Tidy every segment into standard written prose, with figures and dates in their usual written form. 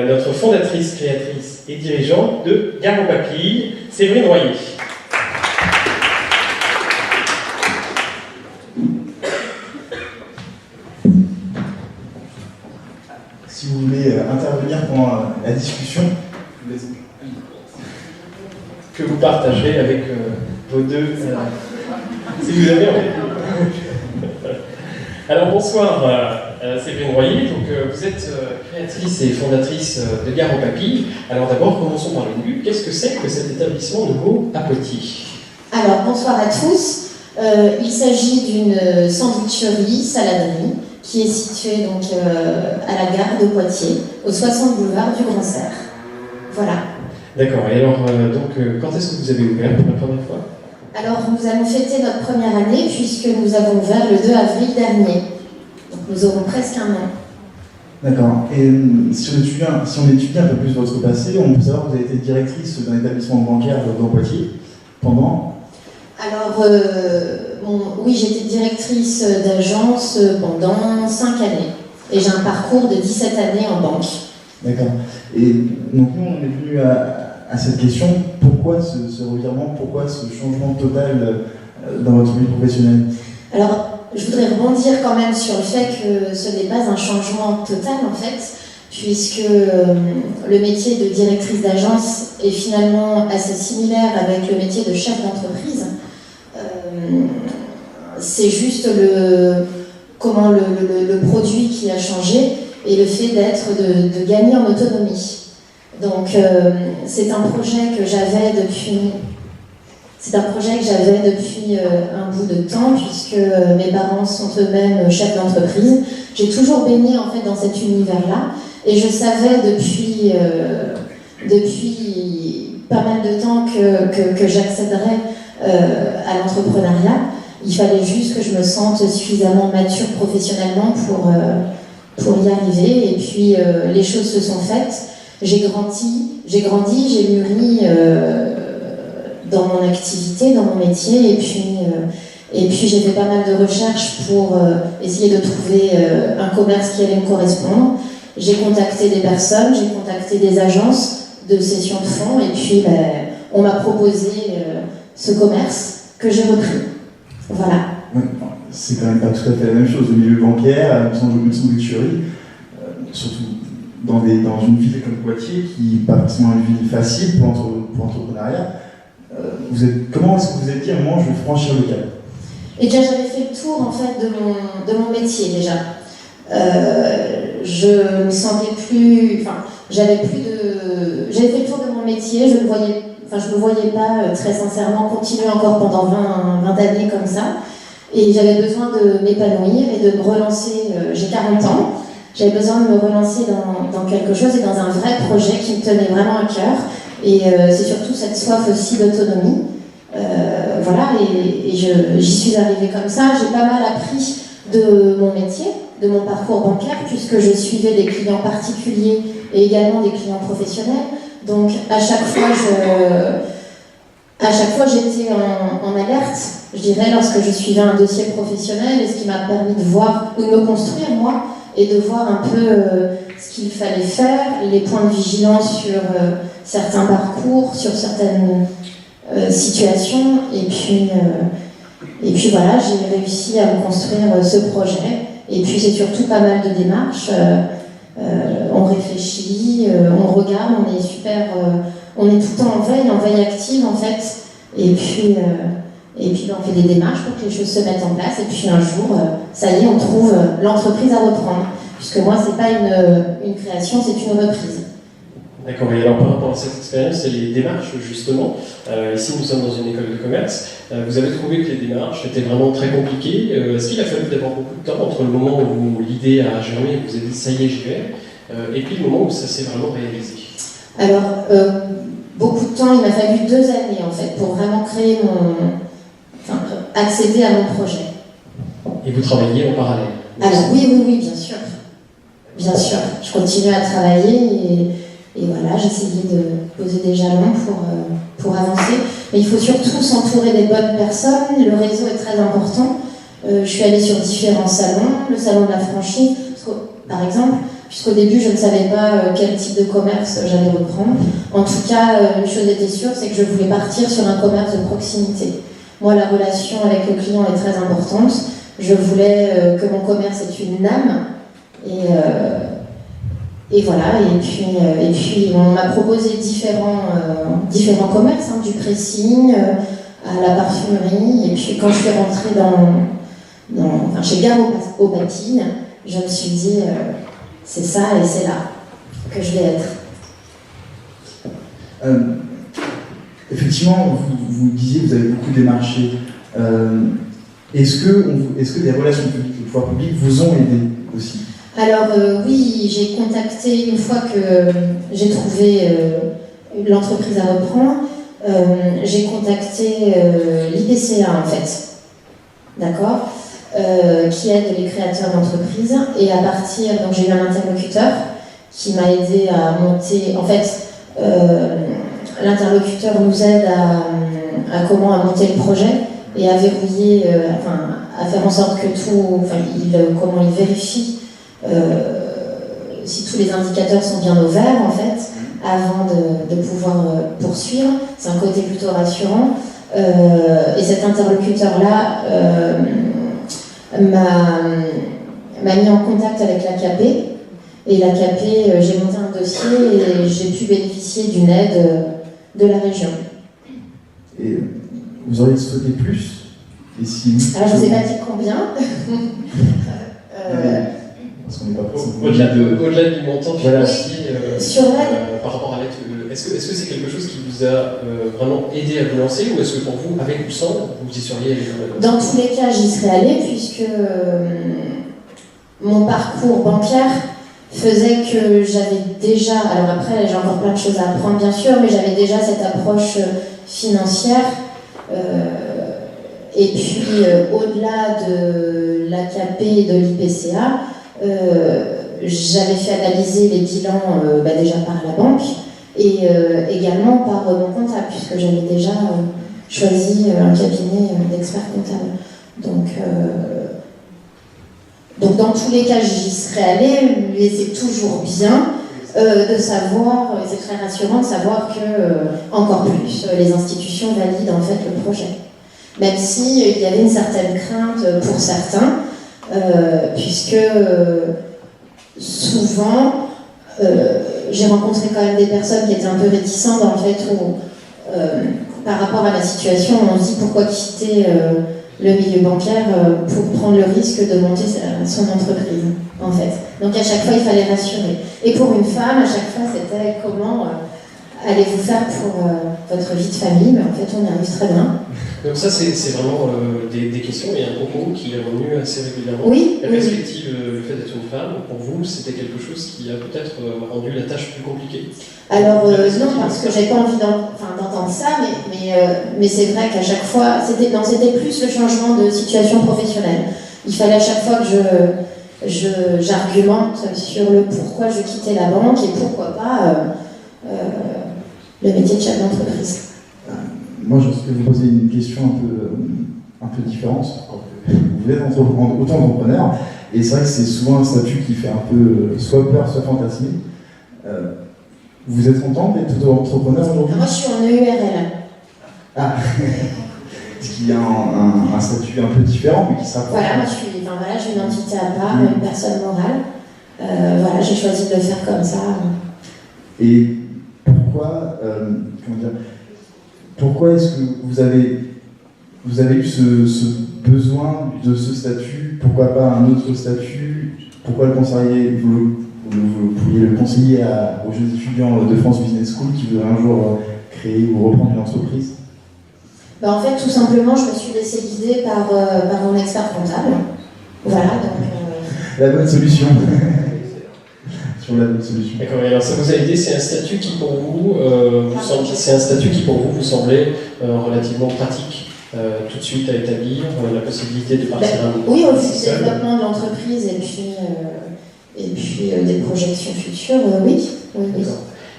Notre fondatrice, créatrice et dirigeante de Gare aux Papilles, Séverine Royer. Si vous voulez intervenir pendant la discussion, je vous laisse. Que vous partagerez avec vos deux... si vous avez envie. Alors bonsoir Séverine Royer, donc vous êtes créatrice et fondatrice de Gare aux Papilles. Alors d'abord commençons par le début, qu'est-ce que c'est que cet établissement nouveau à Poitiers? Alors bonsoir à tous, il s'agit d'une sandwicherie, saladerie, qui est située donc à la gare de Poitiers, au 60 boulevard du Grand Cerf. Voilà. D'accord, et alors quand est-ce que vous avez ouvert pour la première fois? Alors nous allons fêter notre première année puisque nous avons ouvert le 2 avril dernier. Donc nous aurons presque un an. D'accord. Et si on étudie un peu plus votre passé, on peut savoir que vous avez été directrice d'un établissement bancaire dans Poitiers pendant... Alors oui, j'étais directrice d'agence pendant 5 années. Et j'ai un parcours de 17 années en banque. D'accord. Et donc nous, on est venu à cette question, pourquoi ce revirement, pourquoi ce changement total dans votre vie professionnelle? Alors, je voudrais rebondir quand même sur le fait que ce n'est pas un changement total en fait, puisque le métier de directrice d'agence est finalement assez similaire avec le métier de chef d'entreprise. C'est juste le produit qui a changé et le fait de gagner en autonomie. Donc c'est un projet que j'avais depuis un bout de temps, puisque mes parents sont eux-mêmes chefs d'entreprise. J'ai toujours baigné en fait dans cet univers-là, et je savais depuis pas mal de temps que j'accéderais à l'entrepreneuriat. Il fallait juste que je me sente suffisamment mature professionnellement pour y arriver, et puis les choses se sont faites. J'ai grandi, j'ai mûri dans mon activité, dans mon métier, et puis j'ai fait pas mal de recherches pour essayer de trouver un commerce qui allait me correspondre. J'ai contacté des personnes, j'ai contacté des agences de cession de fonds, et puis on m'a proposé ce commerce que j'ai repris. Voilà. C'est quand même pas tout à fait la même chose. Le milieu bancaire, une sandwicherie, surtout dans une ville comme Poitiers, qui n'est pas forcément une ville facile pour l'entrepreneuriat. Comment est-ce que vous êtes dit à un moment je vais franchir le cap? Et déjà j'avais fait le tour en fait de mon métier déjà. Je me sentais plus, j'avais fait le tour de mon métier, je me voyais pas très sincèrement continuer encore pendant 20 années comme ça. Et j'avais besoin de m'épanouir et de me relancer. J'ai 40 ans. J'avais besoin de me relancer dans quelque chose et dans un vrai projet qui me tenait vraiment à cœur. Et c'est surtout cette soif aussi d'autonomie. Voilà, et j'y suis arrivée comme ça. J'ai pas mal appris de mon métier, de mon parcours bancaire, puisque je suivais des clients particuliers et également des clients professionnels. Donc à chaque fois j'étais en alerte, je dirais, lorsque je suivais un dossier professionnel, et ce qui m'a permis de voir, ou de me construire moi, et de voir un peu ce qu'il fallait faire, les points de vigilance sur certains parcours, sur certaines situations, et puis voilà, j'ai réussi à me construire ce projet. Et puis c'est surtout pas mal de démarches. On réfléchit, on regarde, on est tout le temps en veille active en fait. Et puis on fait des démarches pour que les choses se mettent en place. Et puis un jour, ça y est, on trouve l'entreprise à reprendre. Puisque moi, c'est pas une création, c'est une reprise. D'accord, et alors par rapport à cette expérience et les démarches justement, ici nous sommes dans une école de commerce, vous avez trouvé que les démarches étaient vraiment très compliquées. Est-ce qu'il a fallu d'abord beaucoup de temps entre le moment où l'idée a germé et vous avez dit ça y est, j'y vais, et puis le moment où ça s'est vraiment réalisé? Alors, beaucoup de temps, il m'a fallu 2 années en fait pour vraiment accéder à mon projet. Et vous travailliez en parallèle? Alors oui, bien sûr. Bien sûr, je continuais à travailler et voilà, j'essayais de poser des jalons pour avancer. Mais il faut surtout s'entourer des bonnes personnes, le réseau est très important. Je suis allée sur différents salons, le salon de la franchise, par exemple, puisqu'au début, je ne savais pas quel type de commerce j'allais reprendre. En tout cas, une chose était sûre, c'est que je voulais partir sur un commerce de proximité. Moi, la relation avec le client est très importante. Je voulais que mon commerce ait une âme. Et voilà, et puis on m'a proposé différents commerces, hein, du pressing à la parfumerie. Et puis quand je suis rentrée chez Gare aux Papilles, je me suis dit, c'est ça et c'est là que je vais être. Effectivement, vous disiez que vous avez beaucoup démarché. Est-ce que les relations publiques, les pouvoirs publics vous ont aidé aussi? Alors oui, j'ai contacté, une fois que j'ai trouvé l'entreprise à reprendre, j'ai contacté l'IPCA en fait, d'accord, qui aide les créateurs d'entreprises. Et à partir, donc j'ai eu un interlocuteur qui m'a aidé à monter, en fait, l'interlocuteur nous aide à monter le projet et à verrouiller, à faire en sorte que il vérifie si tous les indicateurs sont bien au vert en fait, avant de pouvoir poursuivre. C'est un côté plutôt rassurant. Et cet interlocuteur-là m'a mis en contact avec l'AKP. Et l'AKP, j'ai monté un dossier et j'ai pu bénéficier d'une aide de la région. Et vous auriez souhaité plus? Et si alors je ne sais pas dire combien. Parce qu'on n'est pas au-delà du montant financier, sur par rapport à l'aide, est-ce que c'est quelque chose qui vous a vraiment aidé à vous lancer, ou est-ce que pour vous, avec ou sans, vous y seriez allé? Dans tous les cas, j'y serais allée, puisque mon parcours bancaire faisait que j'avais déjà, alors après j'ai encore plein de choses à apprendre bien sûr, mais j'avais déjà cette approche financière. Et puis au-delà de l'AKP et de l'IPCA, j'avais fait analyser les bilans déjà par la banque et également par mon comptable, puisque j'avais déjà choisi un cabinet d'experts comptables. Donc dans tous les cas, j'y serais allée, mais c'est toujours bien de savoir, et c'est très rassurant de savoir que, encore plus, les institutions valident en fait le projet. Même s'il y avait une certaine crainte pour certains, puisque souvent, j'ai rencontré quand même des personnes qui étaient un peu réticentes dans le fait où, par rapport à la situation, on se dit pourquoi quitter le milieu bancaire pour prendre le risque de monter son entreprise, en fait. Donc à chaque fois, il fallait rassurer. Et pour une femme, à chaque fois, c'était comment allez-vous faire pour votre vie de famille? Mais en fait, on y arrive très bien. Donc ça, c'est vraiment des questions et un propos qui est revenu assez régulièrement. Oui. La perspective, le fait d'être une femme, pour vous, c'était quelque chose qui a peut-être rendu la tâche plus compliquée? Alors non, parce que j'ai pas envie d'entendre ça, mais c'est vrai qu'à chaque fois, c'était plus le changement de situation professionnelle. Il fallait à chaque fois que j'argumente sur le pourquoi je quittais la banque et pourquoi pas le métier de chef d'entreprise. Moi, je vais vous poser une question un peu différente. Vous êtes auto-entrepreneur, et c'est vrai que c'est souvent un statut qui fait un peu soit peur, soit fantasmer. Vous êtes content d'être auto-entrepreneur aujourd'hui? Moi, je suis en EURL. Ah Est-ce qu'il y a un statut un peu différent, mais qui sera pas... Voilà, moi, j'ai une entité à part, une personne morale. J'ai choisi de le faire comme ça. Et pourquoi est-ce que vous avez eu ce besoin de ce statut? Pourquoi pas un autre statut? Pourquoi vous pourriez le conseiller aux jeunes étudiants de France Business School qui voudraient un jour créer ou reprendre une entreprise? En fait, tout simplement, je me suis laissée guider par mon expert comptable. Voilà, donc... La bonne solution. Sur la bonne solution. D'accord, et alors ça vous a aidé, c'est un statut qui pour vous, vous semblait relativement pratique, tout de suite à établir, la possibilité de partir à oui, au vu du développement de l'entreprise et puis des projections futures, oui.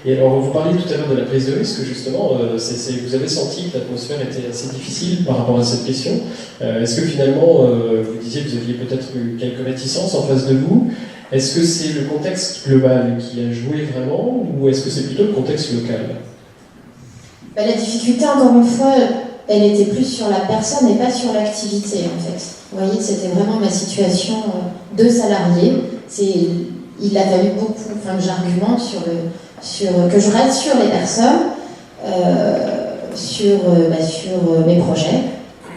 Et alors vous parliez tout à l'heure de la prise de risque, justement, vous avez senti que l'atmosphère était assez difficile par rapport à cette question. Est-ce que finalement, vous disiez que vous aviez peut-être eu quelques réticences en face de vous? Est-ce que c'est le contexte global qui a joué vraiment ou est-ce que c'est plutôt le contexte local? La difficulté, encore une fois, elle était plus sur la personne et pas sur l'activité, en fait. Vous voyez, c'était vraiment ma situation de salarié. Il a fallu beaucoup que j'argumente que je rassure les personnes sur mes projets,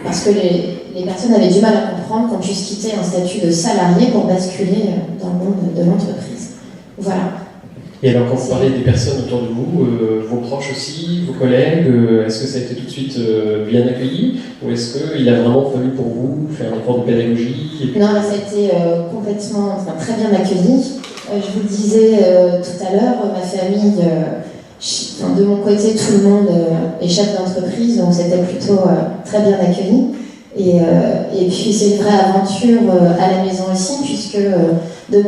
parce que les personnes avaient du mal à comprendre qu'on puisse quitter un statut de salarié pour basculer dans le monde de l'entreprise. Voilà. Et alors, quand vous parlez des personnes autour de vous, vos proches aussi, vos collègues, est-ce que ça a été tout de suite bien accueilli ou est-ce qu'il a vraiment fallu pour vous faire un effort de pédagogie? Non, ça a été très bien accueilli. Je vous le disais tout à l'heure, ma famille, de mon côté, tout le monde est chef d'entreprise, donc c'était plutôt très bien accueilli. Et puis c'est une vraie aventure à la maison aussi, puisque de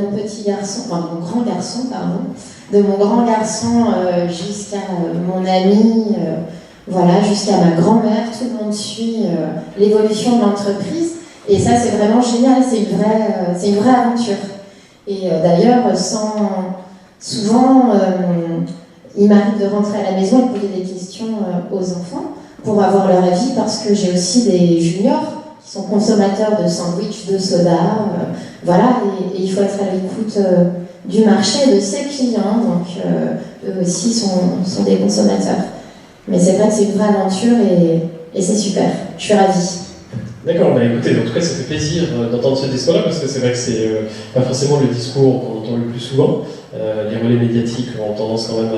mon grand garçon jusqu'à mon ami, jusqu'à ma grand-mère, tout le monde suit l'évolution de l'entreprise. Et ça, c'est vraiment génial, c'est une vraie aventure. Et d'ailleurs, souvent, il m'arrive de rentrer à la maison et de poser des questions aux enfants pour avoir leur avis, parce que j'ai aussi des juniors qui sont consommateurs de sandwich, de soda, et il faut être à l'écoute du marché et de ses clients, donc eux aussi sont des consommateurs. Mais c'est vrai que c'est une vraie aventure et c'est super, je suis ravie. D'accord, écoutez, en tout cas ça fait plaisir d'entendre ce discours-là, parce que c'est vrai que c'est pas forcément le discours qu'on entend le plus souvent. Les relais médiatiques ont tendance quand même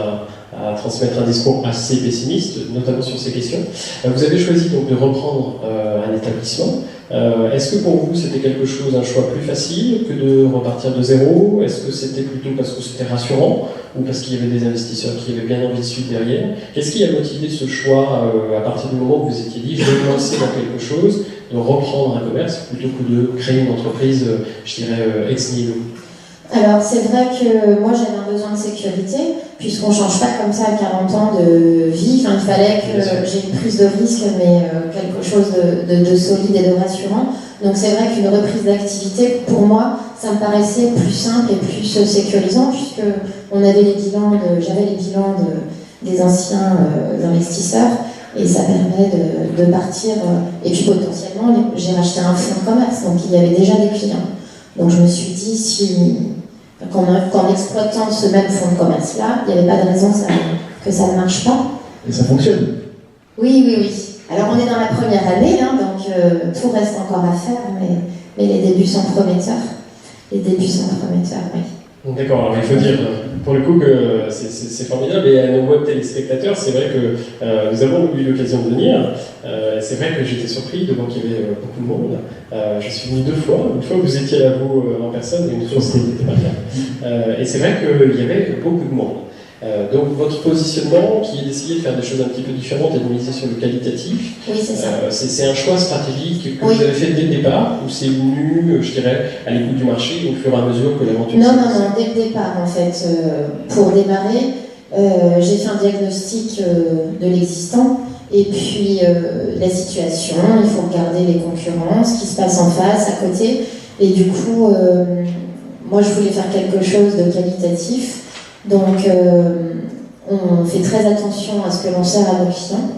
à transmettre un discours assez pessimiste, notamment sur ces questions. Vous avez choisi donc de reprendre un établissement. Est-ce que pour vous c'était un choix plus facile que de repartir de zéro? Est-ce que c'était plutôt parce que c'était rassurant ou parce qu'il y avait des investisseurs qui avaient bien envie de suivre derrière? Qu'est-ce qui a motivé ce choix à partir du moment où vous étiez dit je vais me lancer dans quelque chose, de reprendre un commerce plutôt que de créer une entreprise, je dirais, ex nihilo? Alors c'est vrai que moi j'avais un besoin de sécurité, puisqu'on ne change pas comme ça à 40 ans de vie. Il fallait que j'ai une prise de risque, mais quelque chose de solide et de rassurant. Donc c'est vrai qu'une reprise d'activité, pour moi, ça me paraissait plus simple et plus sécurisant, puisque j'avais les bilans des anciens investisseurs, et ça permet de partir. Et puis potentiellement, j'ai racheté un fonds de commerce, donc il y avait déjà des clients. Donc je me suis dit, qu'en exploitant ce même fonds de commerce-là, il n'y avait pas de raison que ça ne marche pas. Et ça fonctionne? Oui. Alors on est dans la première année, donc tout reste encore à faire, mais les débuts sont prometteurs. Oui. D'accord, alors il faut dire pour le coup que c'est formidable, et à nos web téléspectateurs, c'est vrai que nous avons eu l'occasion de venir. C'est vrai que j'étais surpris de voir qu'il y avait beaucoup de monde. Je suis venu 2 fois. Une fois vous étiez là vous en personne, et une fois ce n'était pas le cas. Et c'est vrai qu'il y avait beaucoup de monde. Donc votre positionnement, qui est d'essayer de faire des choses un petit peu différentes et de miser sur le qualitatif, oui, c'est ça. C'est un choix stratégique que vous avez fait dès le départ, ou c'est venu, je dirais, à l'écoute du marché au fur et à mesure que l'aventure Non, dès le départ en fait. Pour démarrer, j'ai fait un diagnostic de l'existant, et puis la situation, il faut regarder les concurrents, ce qui se passe en face, à côté, et du coup, moi je voulais faire quelque chose de qualitatif. Donc, on fait très attention à ce que l'on sert à nos clients.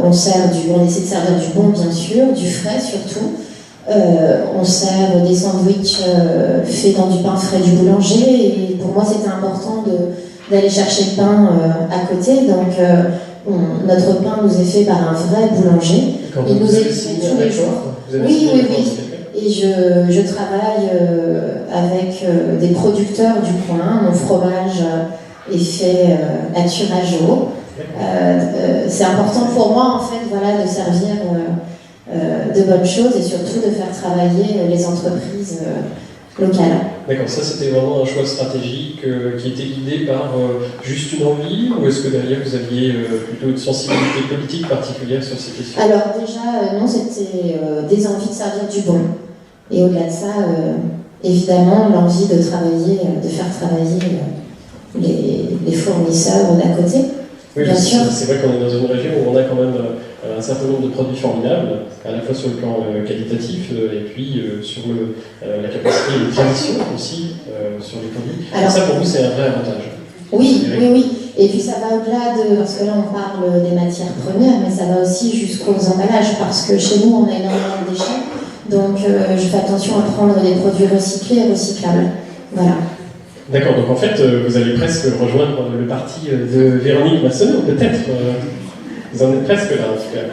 On essaie de servir du bon, bien sûr, du frais surtout. On sert des sandwichs faits dans du pain frais du boulanger. Et pour moi, c'était important d'aller chercher le pain à côté. Donc, notre pain nous est fait par un vrai boulanger. Il nous est fait tous les jours. Oui. Et je travaille avec des producteurs du coin. Mon fromage est fait à Turageau. C'est important pour moi, en fait, de servir de bonnes choses et surtout de faire travailler les entreprises locales. D'accord, ça c'était vraiment un choix stratégique qui était guidé par juste une envie, ou est-ce que derrière vous aviez plutôt une sensibilité politique particulière sur ces questions? Alors déjà, non, c'était des envies de servir du bon. Et au-delà de ça, évidemment, l'envie de faire travailler les fournisseurs d'à côté. Oui, bien sûr. C'est vrai qu'on est dans une région où on a quand même un certain nombre de produits formidables, à la fois sur le plan qualitatif et puis sur la capacité de tradition aussi sur les produits. Alors, ça, pour vous, c'est un vrai avantage. Oui, oui, oui. Et puis ça va au-delà de... Parce que là, on parle des matières premières, mais ça va aussi jusqu'aux emballages, parce que chez nous, on a énormément de déchets. Donc, je fais attention à prendre des produits recyclés et recyclables. Voilà. D'accord, donc en fait, vous allez presque rejoindre le parti de Véronique Massonneau, peut-être. Vous en êtes presque là, en tout cas.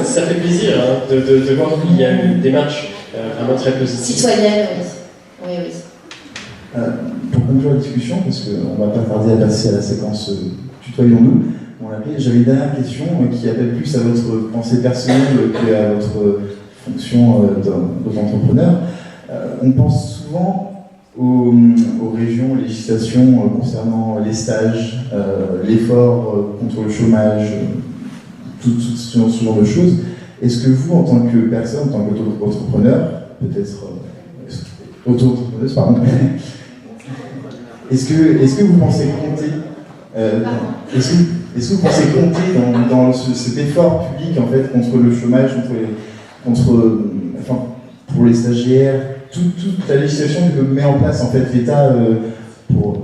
Ça fait plaisir hein, de voir qu'il y a une démarche vraiment très positive. Citoyenne, oui. Oui, oui. Pour conclure la discussion, parce qu'on ne va pas tarder à passer à la séquence tutoyons-nous, j'avais une dernière question qui appelle plus à votre pensée personnelle qu'à votre fonction d'entrepreneur. On pense souvent aux régions, aux législations concernant les stages, l'effort contre le chômage, tout ce genre de choses. Est-ce que vous, en tant que personne, en tant qu'auto-entrepreneur, peut-être auto-entrepreneuse, pardon, est-ce que vous pensez compter est-ce que vous pensez compter dans cet effort public en fait contre le chômage, pour les stagiaires, toute la législation que met en place en fait l'État pour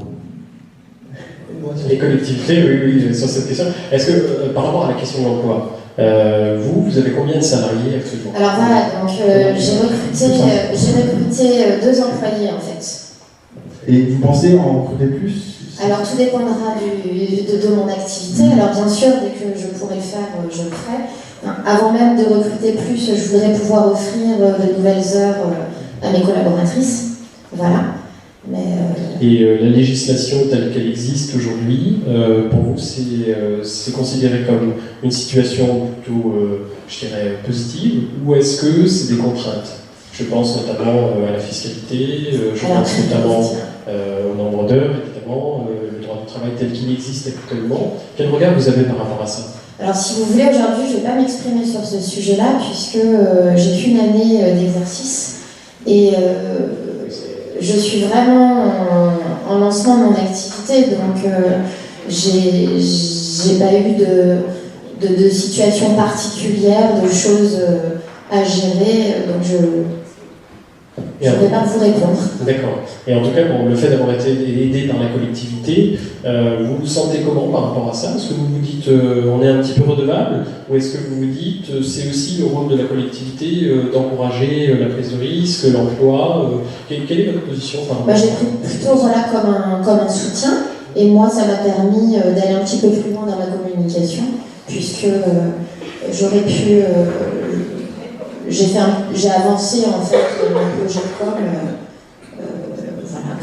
les collectivités, oui, sur cette question. Est-ce que par rapport à la question de l'emploi, vous avez combien de salariés actuellement? Alors voilà, donc j'ai recruté 2 employés en fait. Et vous pensez en recruter plus? Alors tout dépendra de mon activité. Alors bien sûr, dès que je pourrai le faire, je le ferai. Avant même de recruter plus, je voudrais pouvoir offrir de nouvelles heures à mes collaboratrices. Voilà. Et la législation telle qu'elle existe aujourd'hui, pour vous, c'est considéré comme une situation plutôt, je dirais, positive, ou est-ce que c'est des contraintes? Je pense notamment à la fiscalité, je pense notamment au nombre d'heures, évidemment, le droit du travail tel qu'il existe actuellement. Quel regard vous avez par rapport à ça? Alors si vous voulez, aujourd'hui, je ne vais pas m'exprimer sur ce sujet-là, puisque j'ai qu'une année d'exercice, et je suis vraiment en lancement de mon activité, donc j'ai pas eu de situation particulière, de choses à gérer, donc je ne vais pas vous répondre. D'accord. Et en tout cas, le fait d'avoir été aidé par la collectivité, vous vous sentez comment par rapport à ça? Est-ce que vous vous dites on est un petit peu redevable, ou est-ce que vous vous dites c'est aussi le rôle de la collectivité d'encourager la prise de risque, l'emploi quelle est votre position par rapport à ça? J'ai pris plutôt comme un soutien, et moi ça m'a permis d'aller un petit peu plus loin dans la communication, puisque j'aurais pu... j'ai avancé en fait mon projet de com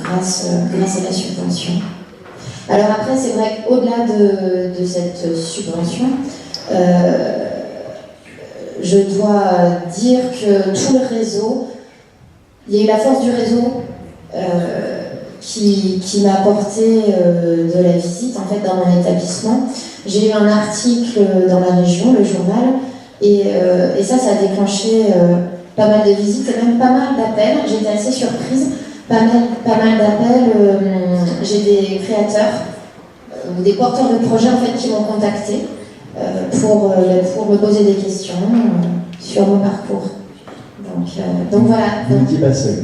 grâce à la subvention. Alors après, c'est vrai qu'au-delà de cette subvention, je dois dire que tout le réseau, il y a eu la force du réseau qui m'a apporté de la visite en fait dans mon établissement. J'ai eu un article dans la région, le journal, et ça a déclenché pas mal de visites et même pas mal d'appels. J'étais assez surprise. Pas mal d'appels. J'ai des créateurs ou des porteurs de projets en fait qui m'ont contacté pour me poser des questions sur mon parcours. Donc voilà. Vous n'étiez pas seul.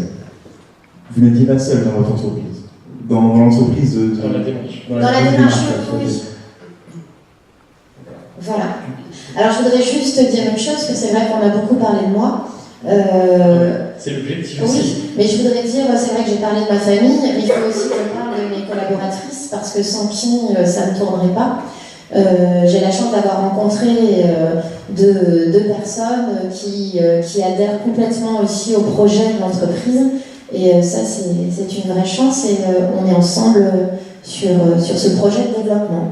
Vous n'étiez pas seul dans votre entreprise. Dans l'entreprise Dans la démarche. Dans la démarche, oui. Voilà. Alors je voudrais juste dire une chose, que c'est vrai qu'on a beaucoup parlé de moi. C'est l'objectif oui, aussi. Mais je voudrais dire, c'est vrai que j'ai parlé de ma famille, mais il faut aussi que je parle de mes collaboratrices, parce que sans qui ça ne tournerait pas. J'ai la chance d'avoir rencontré deux personnes qui adhèrent complètement aussi au projet de l'entreprise, et ça c'est une vraie chance, et on est ensemble sur ce projet de développement.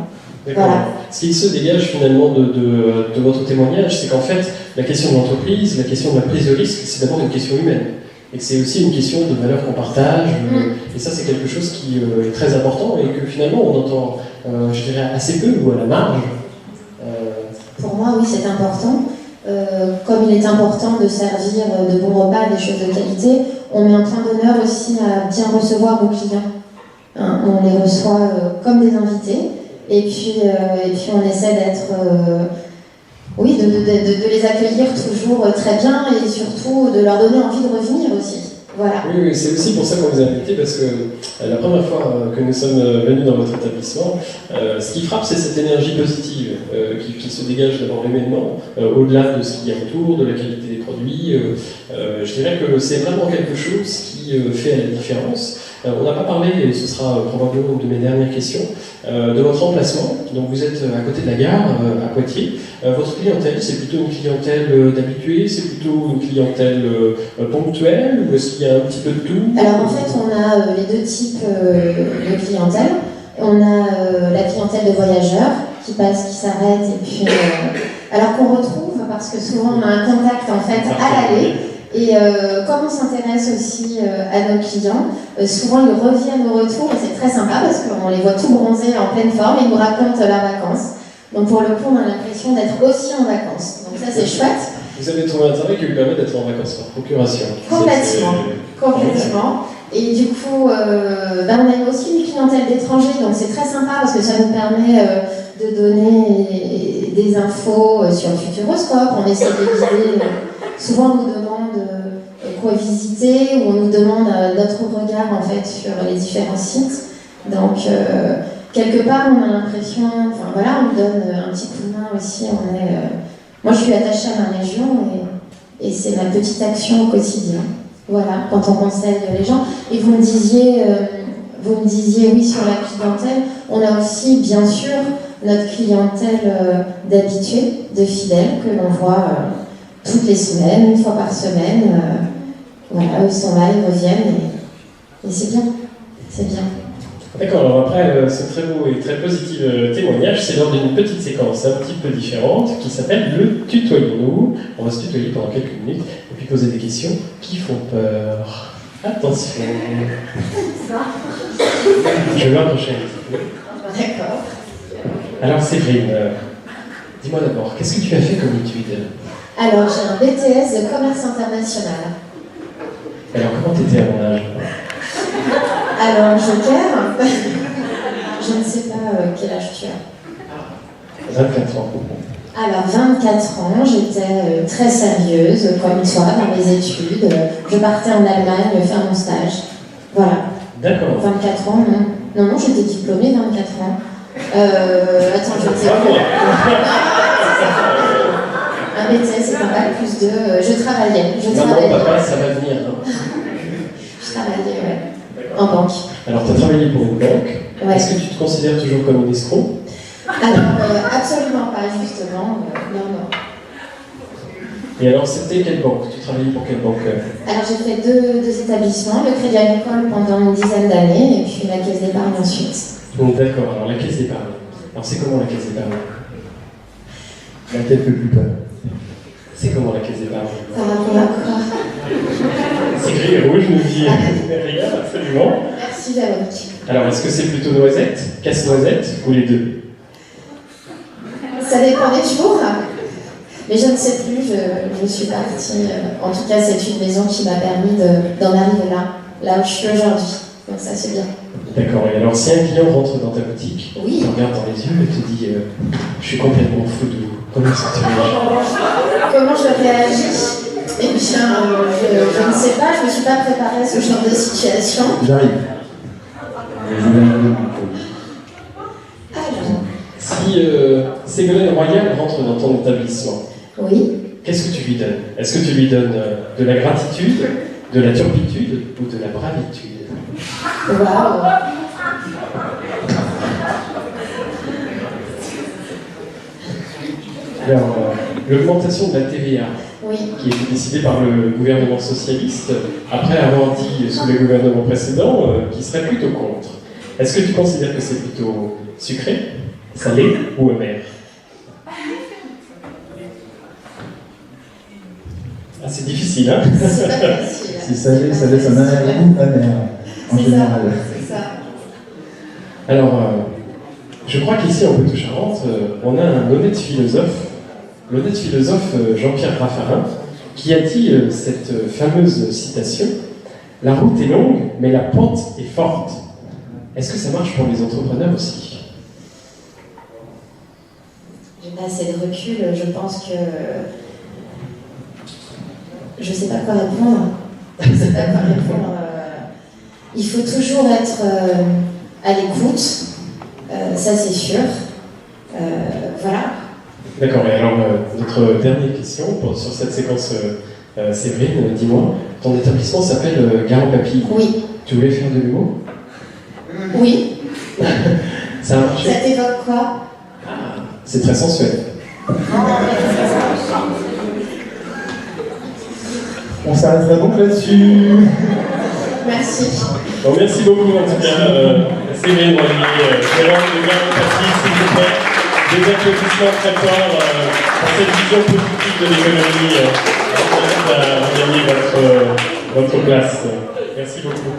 Voilà. Ce qui se dégage finalement de votre témoignage, c'est qu'en fait, la question de l'entreprise, la question de la prise de risque, c'est d'abord une question humaine. Et que c'est aussi une question de valeurs qu'on partage. Et ça, c'est quelque chose qui est très important et que finalement, on entend, je dirais, assez peu ou à la marge. Pour moi, oui, c'est important. Comme il est important de servir de bons repas, des choses de qualité, on met un point d'honneur aussi à bien recevoir nos clients. On les reçoit comme des invités. Et puis on essaie d'être oui, de les accueillir toujours très bien et surtout de leur donner envie de revenir aussi. Voilà. Oui, c'est aussi pour ça qu'on vous a invité, parce que la première fois que nous sommes venus dans votre établissement, ce qui frappe, c'est cette énergie positive qui se dégage devant l'événement, au-delà de ce qu'il y a autour, de la qualité des produits. Je dirais que c'est vraiment quelque chose qui fait la différence. On n'a pas parlé, et ce sera probablement une de mes dernières questions, de votre emplacement. Donc vous êtes à côté de la gare, à Poitiers. Votre clientèle, c'est plutôt une clientèle d'habitués, c'est plutôt une clientèle ponctuelle, ou est-ce qu'il y a un petit peu de tout? Alors en fait, on a les deux types de clientèle. On a la clientèle de voyageurs qui passent, qui s'arrêtent, et puis alors qu'on retrouve, parce que souvent on a un contact en fait à l'aller. Et comme on s'intéresse aussi à nos clients, souvent ils reviennent au retour et c'est très sympa parce qu'on les voit tout bronzés en pleine forme et ils nous racontent leurs vacances. Donc pour le coup, on a l'impression d'être aussi en vacances. Donc ça c'est chouette. Vous avez trouvé un travail qui vous permet d'être en vacances par procuration. Complètement. Et du coup, on a aussi une clientèle d'étrangers, donc c'est très sympa parce que ça nous permet de donner des infos sur le Futuroscope. On essaie de guider. Souvent, on nous demande quoi visiter, ou on nous demande notre regard en fait sur les différents sites. Donc, quelque part, on a l'impression, enfin voilà, on nous donne un petit coup de main aussi. Moi, je suis attachée à ma région et c'est ma petite action au quotidien. Voilà, quand on conseille les gens. Et vous me disiez oui sur la clientèle. On a aussi, bien sûr, notre clientèle d'habitués, de fidèles que l'on voit toutes les semaines, une fois par semaine. Voilà, ils sont là, ils reviennent et c'est bien. C'est bien. D'accord, alors après ce très beau et très positif témoignage, c'est lors d'une petite séquence un petit peu différente qui s'appelle le tutoyons-nous. On va se tutoyer pendant quelques minutes et puis poser des questions qui font peur. Attention. Je vais approcher un petit peu. D'accord. Alors Séverine, dis-moi d'abord, qu'est-ce que tu as fait comme étude? Alors j'ai un BTS de commerce international. Alors comment t'étais à mon âge? Alors, Joker, je ne sais pas quel âge tu as. 24 ans. Alors, 24 ans, j'étais très sérieuse, comme toi, dans mes études. Je partais en Allemagne faire mon stage. Voilà. D'accord. 24 ans, non. Non, j'étais diplômée, 24 ans. Attends, je ne sais pas. Un BTS, c'est un bac plus 2. Je travaillais. Non, papa, ça va venir. Je travaillais, ouais. En banque. Alors, tu as travaillé pour une banque. Ouais. Est-ce que tu te considères toujours comme une escroc? Alors, absolument pas, justement. Non. Et alors, c'était quelle banque? Tu travaillais pour quelle banque? Alors, j'ai fait deux établissements, le Crédit Agricole pendant une dizaine d'années, et puis la Caisse d'épargne ensuite. Donc, d'accord. Alors, la Caisse d'épargne. Alors, c'est comment la Caisse d'épargne? Laquelle fait plus peur? C'est comment la Caisse d'épargne? Par rapport à quoi? C'est gris et rouge, je ne dis rien, absolument. Merci, Véronique. Alors, est-ce que c'est plutôt noisette, casse-noisette ou les deux? Ça dépend des jours, mais je ne sais plus, je suis partie. En tout cas, c'est une maison qui m'a permis d'en arriver là où je suis aujourd'hui. Donc ça, c'est bien. D'accord, et alors si un client rentre dans ta boutique, oui. te regarde dans les yeux et te dit je suis complètement fou de vous, comment est-ce que tu réagis? Comment je réagis? Eh bien, je ne sais pas, je ne me suis pas préparée à ce genre de situation. J'arrive. Si Ségolène Royal rentre dans ton établissement, oui. Qu'est-ce que tu lui donnes? Est-ce que tu lui donnes de la gratitude, de la turpitude ou de la bravitude? Waouh. Alors, l'augmentation de la TVA, oui. qui a été décidée par le gouvernement socialiste, après avoir dit sous les gouvernements précédents qu'il serait plutôt contre. Est-ce que tu considères que c'est plutôt sucré, salé ou amer? Ah, c'est difficile, hein? C'est pas facile. Si salé, ça laisse un arrière-goût amer, en général. C'est ça. Alors, je crois qu'ici, en Poitou-Charentes, on a un honnête philosophe, l'honnête philosophe Jean-Pierre Raffarin, qui a dit cette fameuse citation « La route est longue, mais la pente est forte ». Est-ce que ça marche pour les entrepreneurs aussi? J'ai pas assez de recul. Je pense que je sais pas quoi répondre. Je sais pas quoi répondre. Il faut toujours être à l'écoute, ça c'est sûr. Voilà. D'accord, et alors notre dernière question sur cette séquence, Séverine, dis-moi, ton établissement s'appelle Garant Papy. Oui. Tu voulais faire de l'humour? Oui. Ça a marché? Ça t'évoque quoi? C'est très sensuel. On s'arrêtera donc là-dessus. Merci. Bon, merci beaucoup en tout cas, Séverine Moignier, gérante de Garant Papy, s'il vous plaît. Des applaudissements très forts pour cette vision positive de l'économie. Vous avez gagné votre place. Merci beaucoup.